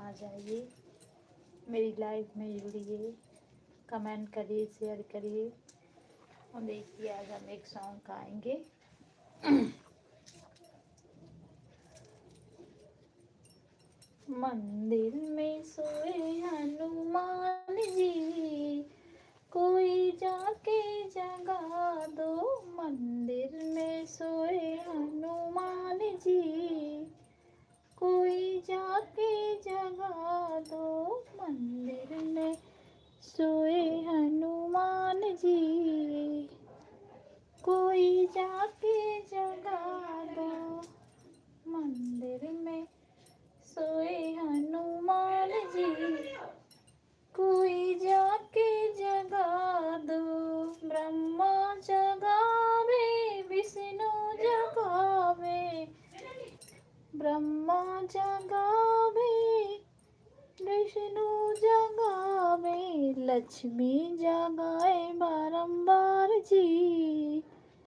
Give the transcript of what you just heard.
आ जाइए, मेरी लाइफ में जुड़िए, कमेंट करिए, शेयर करिए। और देखिए आज हम एक सॉन्ग गाएंगे। मंदिर में सोए हनुमान जी, कोई जाके जगा दो। मंदिर में सोए हनुमान जी, कोई जाके जगा दो। मंदिर में सोए हनुमान जी, कोई जाके जगा दो। मंदिर में सोए हनुमान जी, कोई जाके जगा दो। ब्रह्मा जगावे, विष्णु जगावे, ब्रह्मा जगावे, विष्णु जगावे, लक्ष्मी जगाए बारंबार जी।